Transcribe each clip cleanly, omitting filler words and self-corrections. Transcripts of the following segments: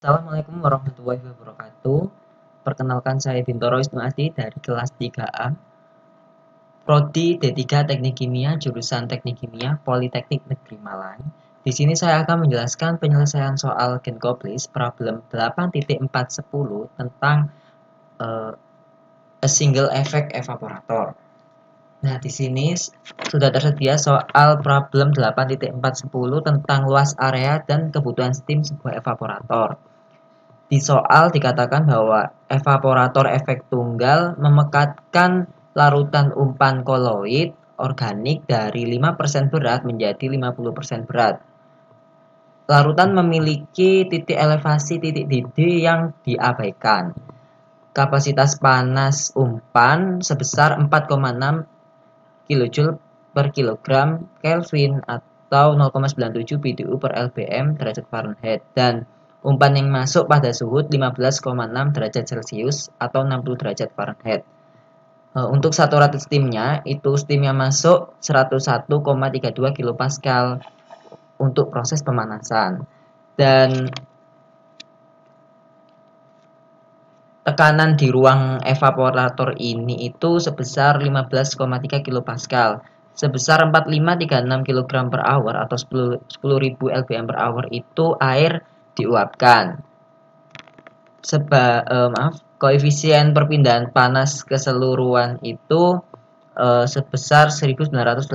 Assalamualaikum warahmatullahi wabarakatuh. Perkenalkan saya Bintoro Wisnu Adi dari kelas 3A, Prodi D3 Teknik Kimia, jurusan Teknik Kimia, Politeknik Negeri Malang. Di sini saya akan menjelaskan penyelesaian soal Genkoplis problem 8.410 tentang a single effect evaporator. Nah, di sini sudah tersedia soal problem 8.410 tentang luas area dan kebutuhan steam sebuah evaporator. Di soal dikatakan bahwa evaporator efek tunggal memekatkan larutan umpan koloid organik dari 5% berat menjadi 50% berat. Larutan memiliki titik elevasi titik didih yang diabaikan. Kapasitas panas umpan sebesar 4,6 kJ per kilogram Kelvin atau 0,97 BTU per lbm derajat Fahrenheit, dan umpan yang masuk pada suhu 15,6 derajat Celcius atau 60 derajat Fahrenheit. Untuk saturated steamnya itu steam yang masuk 101,32 kilopascal untuk proses pemanasan, dan tekanan di ruang evaporator ini itu sebesar 15,3 kilopascal. Sebesar 4536 kg per hour atau 10.000 lbm per hour itu air diuapkan. Koefisien perpindahan panas keseluruhan itu sebesar 1988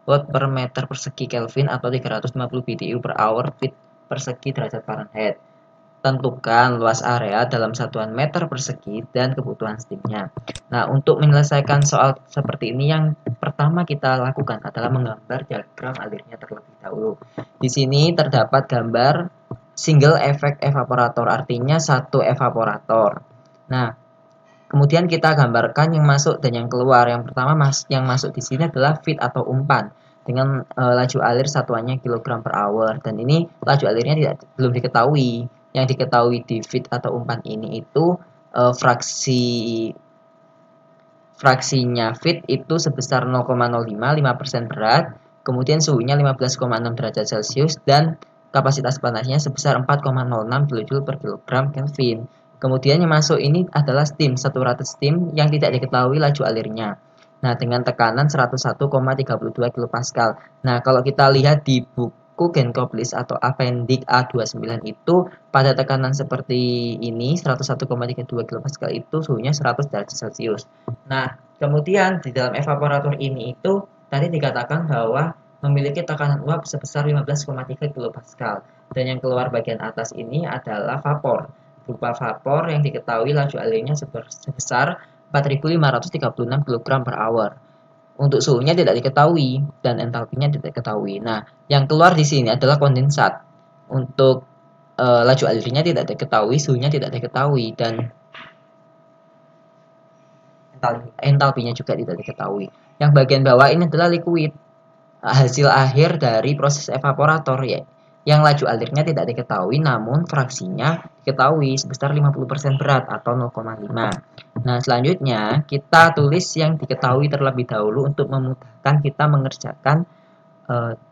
watt per meter persegi Kelvin atau 350 BTU per hour fit persegi derajat Fahrenheit. Tentukan luas area dalam satuan meter persegi dan kebutuhan steamnya. Nah, untuk menyelesaikan soal seperti ini, yang pertama kita lakukan adalah menggambar diagram alirnya terlebih dahulu. Di sini terdapat gambar single effect evaporator, artinya satu evaporator. Nah, kemudian kita gambarkan yang masuk dan yang keluar. Yang pertama, yang masuk di sini adalah feed atau umpan dengan laju alir satuannya kilogram per hour, dan ini laju alirnya belum diketahui. Yang diketahui di feed atau umpan ini itu fraksinya feed itu sebesar 0,05, 5% berat, kemudian suhunya 15,6 derajat Celcius, dan kapasitas panasnya sebesar 4,06 kJ per kilogram Kelvin. Kemudian yang masuk ini adalah steam, saturated steam yang tidak diketahui laju alirnya. Nah, dengan tekanan 101,32 kilopascal. Nah, kalau kita lihat di buku Genkoplis atau Appendix A29 itu pada tekanan seperti ini 101,32 kilopascal itu suhunya 100 derajat Celcius. Nah, kemudian di dalam evaporator ini itu tadi dikatakan bahwa memiliki tekanan uap sebesar 15,3 kilopascal, dan yang keluar bagian atas ini adalah vapor. Berupa vapor yang diketahui laju alirnya sebesar 4.536 kg per hour. Untuk suhunya tidak diketahui dan entalpinya tidak diketahui. Nah, yang keluar di sini adalah kondensat. Untuk laju alirnya tidak diketahui, suhunya tidak diketahui, dan entalpinya juga tidak diketahui. Yang bagian bawah ini adalah liquid, hasil akhir dari proses evaporator, ya, yang laju alirnya tidak diketahui namun fraksinya diketahui sebesar 50% berat atau 0,5. Nah, selanjutnya kita tulis yang diketahui terlebih dahulu untuk memudahkan kita mengerjakan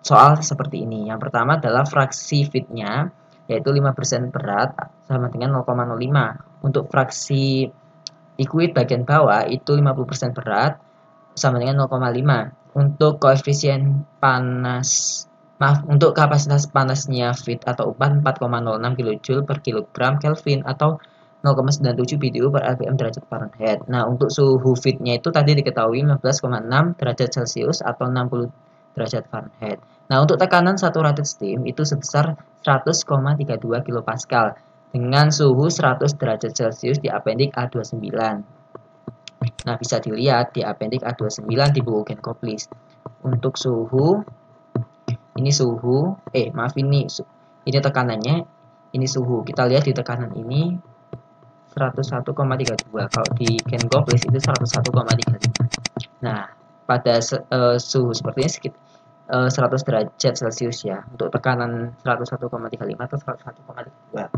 soal seperti ini. Yang pertama adalah fraksi feednya, yaitu 5% berat sama dengan 0,05. Untuk fraksi liquid bagian bawah itu 50% berat sama dengan 0,5. Untuk koefisien panas, untuk kapasitas panasnya feed atau umpan 4,06 kJ per kilogram Kelvin atau 0,97 BTU per lbm derajat Fahrenheit. Nah, untuk suhu feednya itu tadi diketahui 15,6 derajat Celcius atau 60 derajat Fahrenheit. Nah, untuk tekanan saturated steam itu sebesar 100,32 kilopascal dengan suhu 100 derajat Celcius di Appendix A29. Nah, bisa dilihat di Appendix A29 di buku Genkoplis. Untuk suhu, ini suhu, ini tekanannya, ini suhu. Kita lihat di tekanan ini 101,32. Kalau di Genkoplis itu 101,35. Nah, pada suhu seperti ini sekitar 100 derajat Celcius ya. Untuk tekanan 101,35 atau 101,32.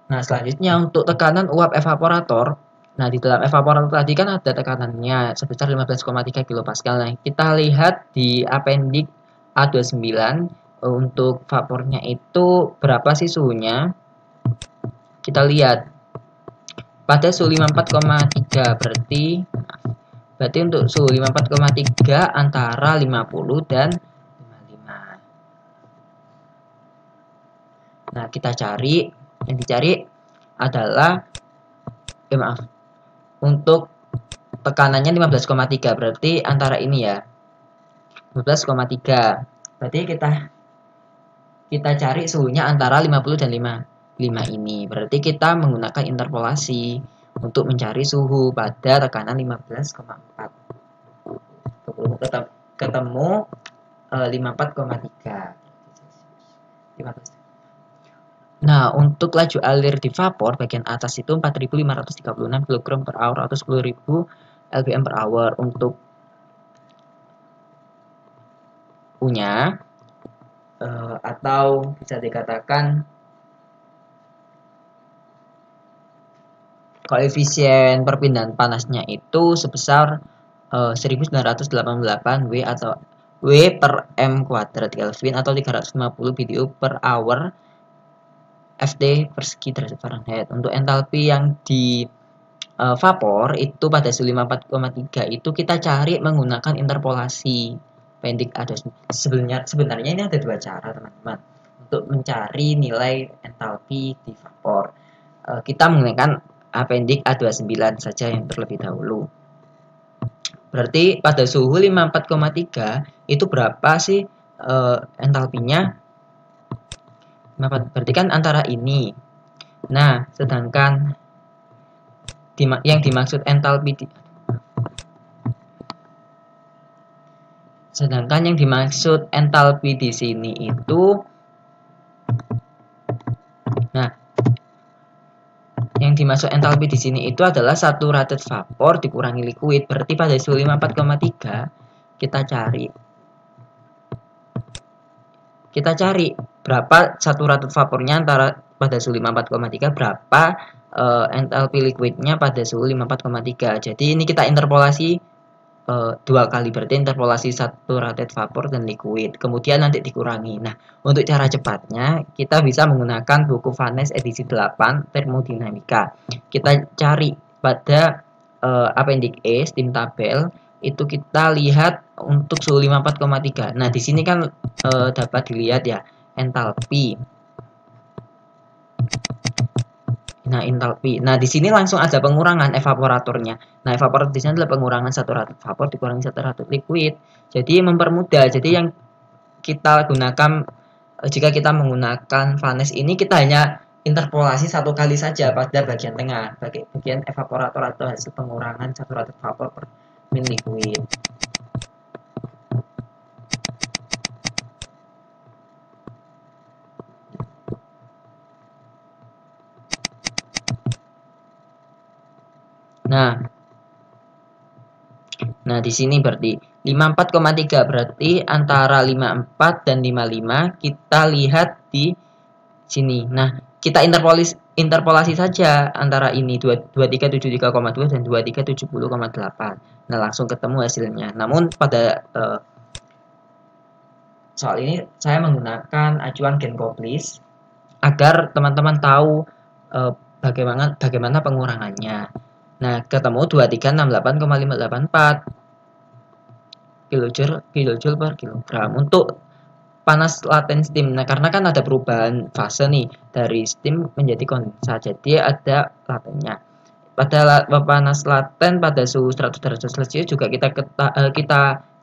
Nah, selanjutnya untuk tekanan uap evaporator. Nah, di dalam evaporator tadi kan ada tekanannya sebesar 15,3 kilopascal. Nah, kita lihat di Appendix A29 untuk vapornya itu berapa sih suhunya? Kita lihat pada suhu 54,3 berarti untuk suhu 54,3 antara 50 dan 55. Nah, kita cari, yang dicari adalah maaf, untuk tekanannya 15,3 berarti antara ini ya, 15,3. Berarti kita cari suhunya antara 50 dan 55 ini. Berarti kita menggunakan interpolasi untuk mencari suhu pada tekanan 15,4. Ketemu 54,3. Nah, untuk laju alir di vapor bagian atas itu 4.536 kg per hour atau 10.000 lbm per hour. Untuk U-nya atau bisa dikatakan koefisien perpindahan panasnya itu sebesar 1988 W atau W per M kuadrat Kelvin atau 350 BTU per hour FT per segi derajat Fahrenheit. Untuk entalpi yang di vapor itu pada suhu 54,3 itu kita cari menggunakan interpolasi pendek ada. Sebenarnya ini ada dua cara teman-teman untuk mencari nilai entalpi di vapor. Kita menggunakan appendix A29 saja yang terlebih dahulu. Berarti pada suhu 54,3 itu berapa sih entalpinya? Berarti kan antara ini. Nah, sedangkan yang dimaksud entalpi di sini itu, nah, yang dimaksud entalpi di sini itu adalah saturated vapor dikurangi liquid. Berarti pada suhu 54,3 kita cari berapa saturated vapornya antara pada suhu 54,3 berapa entalpi liquidnya pada suhu 54,3. Jadi ini kita interpolasi dua kali, berarti interpolasi saturated vapor dan liquid, kemudian nanti dikurangi. Nah, untuk cara cepatnya kita bisa menggunakan buku Vanes edisi 8 termodinamika. Kita cari pada appendix E steam tabel itu, kita lihat untuk suhu 54,3. Nah, di sini kan dapat dilihat ya entalpi. Nah, entalpi. Nah, di sini langsung ada pengurangan evaporatornya. Nah, evaporator di sini adalah pengurangan saturated vapor dikurangi saturated liquid. Jadi mempermudah. Jadi yang kita gunakan jika kita menggunakan Vanes ini, kita hanya interpolasi satu kali saja pada bagian tengah, bagian evaporator atau hasil pengurangan saturated vapor per min liquid. Nah, di sini berarti 54,3 berarti antara 54 dan 55 kita lihat di sini. Nah, kita interpolasi saja antara ini 2373,2 dan 2370,8. Nah, langsung ketemu hasilnya. Namun pada soal ini saya menggunakan acuan Genkoplis agar teman-teman tahu bagaimana pengurangannya. Nah, ketemu 2368,584 kilojoule per kilogram untuk panas laten steam. Nah, karena kan ada perubahan fase nih dari steam menjadi kondensa, jadi ada latennya. Pada panas laten pada suhu 100 derajat Celcius juga kita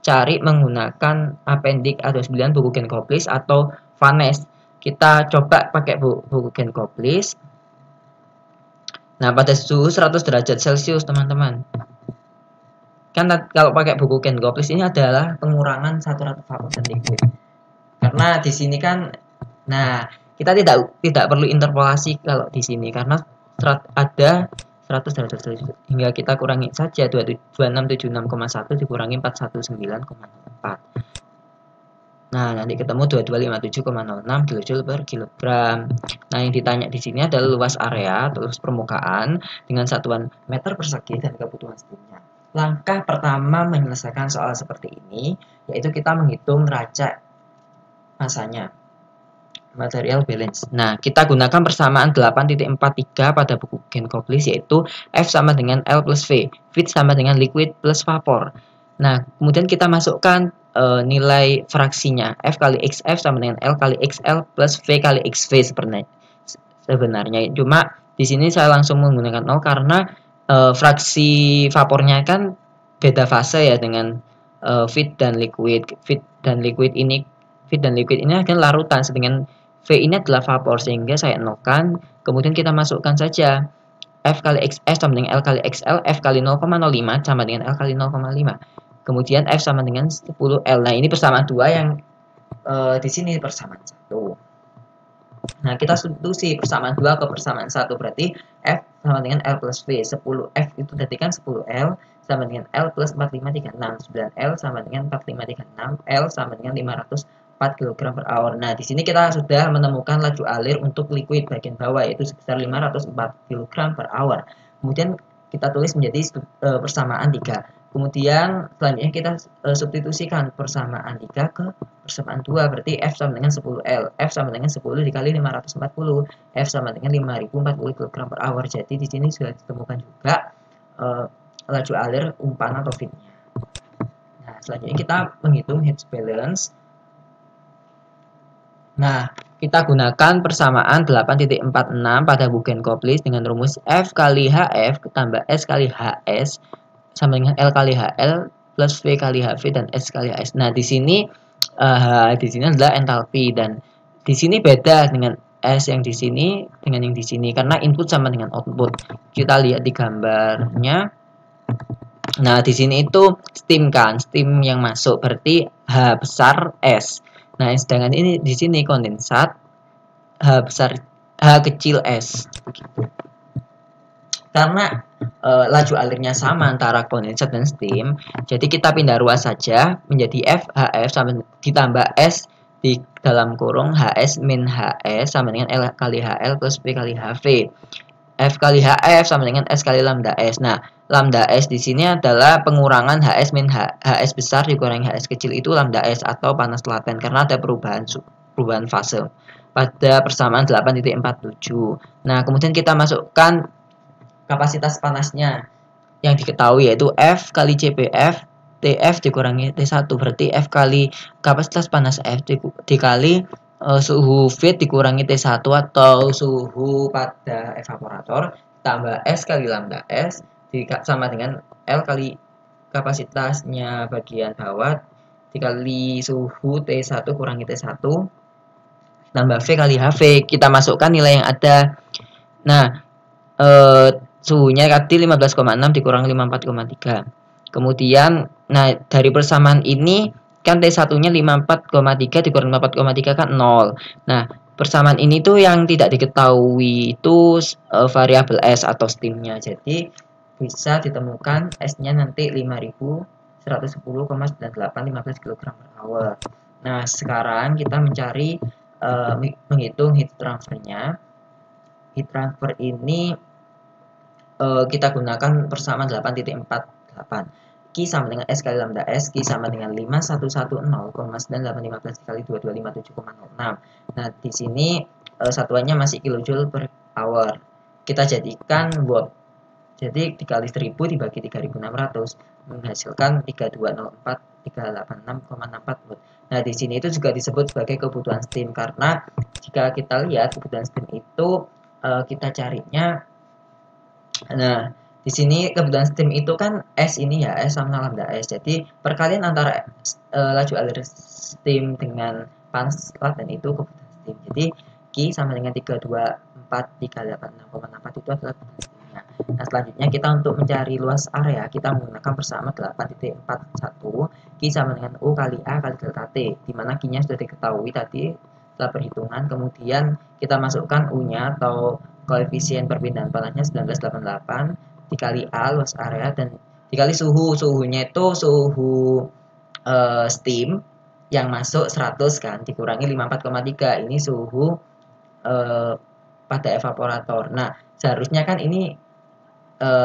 cari menggunakan appendix A29 buku Genkoplis atau Vanes. Kita coba pakai buku Genkoplis. Nah, pada suhu 100 derajat Celcius teman-teman. Kan kalau pakai buku Genkoplis ini adalah pengurangan saturated vapor dan liquid. Karena di sini kan, nah kita tidak perlu interpolasi kalau di sini karena ada 100 derajat Celcius, hingga kita kurangi saja 2676,1 dikurangi 419,4. Nah, nanti ketemu 2257,06 kilojoule per kilogram. Nah, yang ditanya di sini adalah luas area atau luas permukaan dengan satuan meter persegi dan kebutuhan steamnya. Langkah pertama menyelesaikan soal seperti ini yaitu kita menghitung derajat masanya. Material balance. Nah, kita gunakan persamaan 8.43 pada buku Genkoplis, yaitu F sama dengan L plus V. V sama dengan liquid plus vapor. Nah, kemudian kita masukkan nilai fraksinya. F kali XF sama dengan L kali XL plus V kali XV sebenarnya. Cuma di sini saya langsung menggunakan 0 karena fraksi vapornya kan beda fase ya dengan feed dan liquid. Feed dan liquid ini akan larutan, sedangkan V ini adalah vapor, sehingga saya nolkan. Kemudian kita masukkan saja F kali XS sama dengan L kali XL, F kali 0,05 sama dengan L kali 0,5. Kemudian F sama dengan 10L. Nah, ini persamaan 2 yang di sini persamaan 1. Nah, kita substitusi persamaan 2 ke persamaan 1. Berarti F sama dengan L plus V. 10F itu berarti kan 10L sama dengan L plus 4536. 9L sama dengan 4536. L sama dengan 504 kg per hour. Nah, di sini kita sudah menemukan laju alir untuk liquid bagian bawah, yaitu sebesar 504 kg per hour. Kemudian kita tulis menjadi persamaan 3. Kemudian selanjutnya kita substitusikan persamaan 3 ke persamaan 2. Berarti F sama dengan 10L. F sama dengan 10 dikali 540. F sama dengan 5040 kg per hour. Jadi di sini sudah ditemukan juga laju alir umpan atau feednya. Nah, selanjutnya kita menghitung heat balance. Nah, kita gunakan persamaan 8.46 pada Genkoplis dengan rumus F kali HF tambah S kali HS sama dengan L kali HL plus V kali HV dan S kali HS. Nah, di sini adalah entalpi, dan di sini beda dengan S yang di sini dengan yang di sini karena input sama dengan output. Kita lihat di gambarnya. Nah, di sini itu steam kan, steam yang masuk berarti H besar S. Nah, sedangkan ini di sini kondensat H kecil S begitu. Karena laju alirnya sama antara kondensat dan steam, jadi kita pindah ruas saja menjadi F HF sama ditambah S di dalam kurung HS min HS sama dengan L kali HL plus P kali HV. F kali HF sama dengan S kali lambda S. Nah, lambda S di sini adalah pengurangan HS min HS besar dikurangi HS kecil, itu lambda S atau panas laten karena ada perubahan fase pada persamaan 8.47. Nah, kemudian kita masukkan kapasitas panasnya yang diketahui, yaitu F kali CPF TF dikurangi T1, berarti F kali kapasitas panas F dikali suhu feed dikurangi T1 atau suhu pada evaporator tambah S kali lambda S sama dengan L kali kapasitasnya bagian bawah dikali suhu T1 kurangi T1 tambah V kali HV. Kita masukkan nilai yang ada. Nah, suhunya tadi 15,6 dikurangi 54,3. Kemudian, nah dari persamaan ini kan T1-nya 54,3 dikurangi 54,3 kan 0. Nah, persamaan ini tuh yang tidak diketahui itu variabel S atau steamnya. Jadi bisa ditemukan S-nya nanti 5110,9815 kg per hour. Nah, sekarang kita mencari menghitung heat transfernya. Heat transfer ini kita gunakan persamaan 8.48. Q sama dengan S kali lambda S, Q sama dengan 5110,9815 kali 2257,06. Nah, di sini satuannya masih kilojoule per hour. Kita jadikan watt. Jadi dikali 1000 dibagi 3600 menghasilkan 3204,386,64 watt. Nah, di sini itu juga disebut sebagai kebutuhan steam karena jika kita lihat kebutuhan steam itu kita carinya. Nah, di sini kebutuhan steam itu kan S ini ya, S sama lambda S. Jadi perkalian antara laju alir steam dengan panas laten itu kebutuhan steam. Jadi Q sama dengan 324,386,64 itu adalah kebutuhan steamnya. Nah, selanjutnya kita untuk mencari luas area, kita menggunakan persamaan 8.41. Q sama dengan U kali A kali delta T, di mana Q-nya sudah diketahui tadi setelah perhitungan. Kemudian kita masukkan U-nya atau koefisien perpindahan panasnya 1988 dikali A luas area dan dikali suhunya itu suhu steam yang masuk 100 kan dikurangi 54,3, ini suhu pada evaporator. Nah, seharusnya kan ini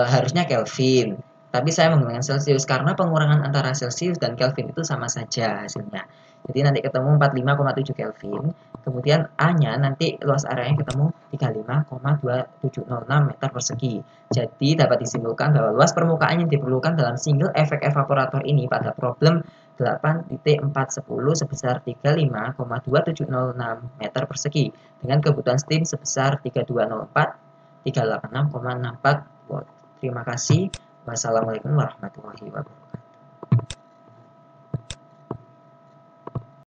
harusnya Kelvin. Tapi saya menggunakan Celsius karena pengurangan antara Celsius dan Kelvin itu sama saja hasilnya. Jadi nanti ketemu 45,7 Kelvin, kemudian A-nya nanti luas areanya ketemu 35,2706 meter persegi. Jadi dapat disimpulkan bahwa luas permukaan yang diperlukan dalam single efek evaporator ini pada problem 8.410 sebesar 35,2706 meter persegi dengan kebutuhan steam sebesar 3204 386,64 watt. Terima kasih. Wassalamualaikum warahmatullahi wabarakatuh.